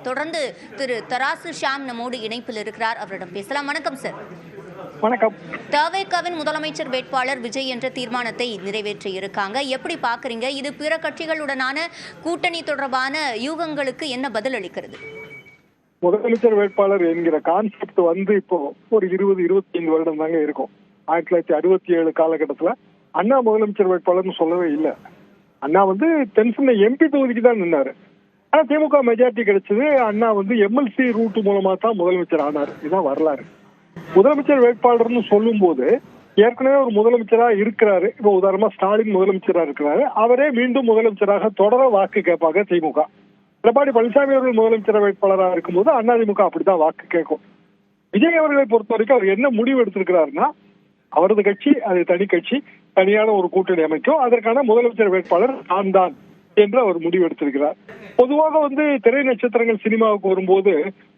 தொடர்ந்து திரு தராசு ஷாம் நம்மோடு இணைப்பில் இருக்கிறார். அவரிடம் பேசலாம். வணக்கம் சார். வணக்கம். தவேகாவின் முதலமைச்சர் வேட்பாளர் விஜய் என்ற தீர்மானத்தை நிறைவேற்றி இருக்காங்க. எப்படி பாக்குறீங்க? இது பிற கட்சிகளுடனான கூட்டணி தொடர்பான யூகங்களுக்கு என்ன பதில் அளிக்கிறது? முதலமைச்சர் வேட்பாளர் என்கிற கான்செப்ட் இப்போ ஒரு 20-25 வருடம் தாங்க இருக்கும். 1967 காலகட்டத்துல அண்ணா முதலமைச்சர் வேட்பாளர்னு சொல்லவே இல்லை. அண்ணா தென்சென்னை எம்பி தொகுதிக்கு தான் நின்னாரு. ஆனா திமுக மெஜாரிட்டி கிடைச்சது. அண்ணா எம்எல்சி ரூட் மூலமா தான் முதலமைச்சர் ஆனார். இதுதான் வரலாறு. முதலமைச்சர் வேட்பாளர்னு சொல்லும் போது ஏற்கனவே ஒரு முதலமைச்சரா இருக்கிறாரு. இப்ப உதாரணமா ஸ்டாலின் முதலமைச்சரா இருக்கிறாரு. அவரே மீண்டும் முதலமைச்சராக தொடர வாக்கு கேட்பாங்க திமுக. எடப்பாடி பழனிசாமி அவர்கள் முதலமைச்சர் வேட்பாளராக இருக்கும்போது அதிமுக அப்படித்தான் வாக்கு கேட்கும். விஜய் அவர்களை பொறுத்த வரைக்கும் அவர் என்ன முடிவு எடுத்திருக்கிறாருன்னா, அவரது கட்சி அது தனி கட்சி, தனியான ஒரு கூட்டணி அமைக்கும், அதற்கான முதலமைச்சர் வேட்பாளர் நான் தான் என்று அவர் முடிவு எடுத்திருக்கிறார். பொதுவாக திரை நட்சத்திரங்கள் சினிமாவுக்கு வரும்போது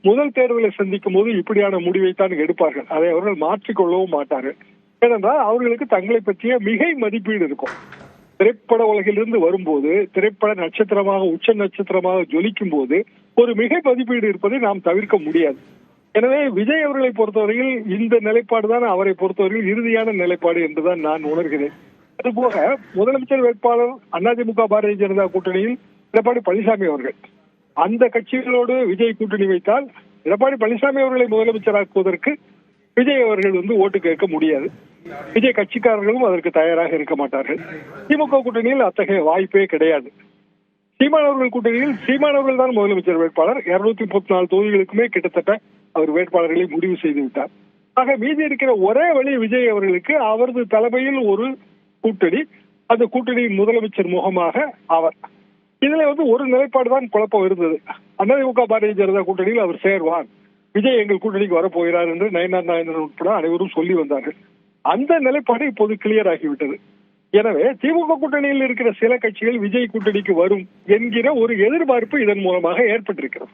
முதல் தேர்தலை சந்திக்கும் போது இப்படியான முடிவைத்தான் எடுப்பார்கள். அதை அவர்கள் மாற்றிக்கொள்ளவும் மாட்டார்கள். ஏனென்றால் அவர்களுக்கு தங்களை பற்றிய மிகை மதிப்பீடு இருக்கும். திரைப்பட உலகிலிருந்து வரும்போது, திரைப்பட நட்சத்திரமாக உச்ச நட்சத்திரமாக ஜொலிக்கும் போது ஒரு மிகை மதிப்பீடு இருப்பதை நாம் தவிர்க்க முடியாது. எனவே விஜய் அவர்களை பொறுத்தவரையில் இந்த நிலைப்பாடுதான் அவரை பொறுத்தவரையில் இறுதியான நிலைப்பாடு என்றுதான் நான் உணர்கிறேன். அதுபோக முதலமைச்சர் வேட்பாளர் அதிமுக பாரதிய ஜனதா கூட்டணியில் எடப்பாடி பழனிசாமி அவர்கள், அந்த கட்சிகளோடு விஜய் கூட்டணி வைத்தால் எடப்பாடி பழனிசாமி அவர்களை முதலமைச்சராக்குவதற்கு விஜய் அவர்கள் ஓட்டு கேட்க முடியாது. விஜய் கட்சிக்காரர்களும் அதற்கு தயாராக இருக்க மாட்டார்கள். திமுக கூட்டணியில் அத்தகைய வாய்ப்பே கிடையாது. சீமான் அவர்கள் கூட்டணியில் சீமான் அவர்கள் தான் முதலமைச்சர் வேட்பாளர். 234 தொகுதிகளுக்குமே கிட்டத்தட்ட அவர் வேட்பாளர்களை முடிவு செய்து விட்டார். ஆக மீதி இருக்கிற ஒரே வழி விஜய் அவர்களுக்கு அவரது தலைமையில் ஒரு கூட்டணி, அந்த கூட்டணியின் முதலமைச்சர் முகமாக அவர். இதுல ஒரு நிலைப்பாடு தான் குழப்பம் இருந்தது. அதிமுக பாரதிய ஜனதா கூட்டணியில் அவர் சேர்வார், விஜய் எங்கள் கூட்டணிக்கு வரப்போகிறார் என்று நயனார் நாகேந்திரன் உட்பட அனைவரும் சொல்லி வந்தார்கள். அந்த நிலைப்பாடு இப்போது கிளியர் ஆகிவிட்டது. எனவே திமுக கூட்டணியில் இருக்கிற சில கட்சிகள் விஜய் கூட்டணிக்கு வரும் என்கிற ஒரு எதிர்பார்ப்பு இதன் மூலமாக ஏற்பட்டிருக்கிறது.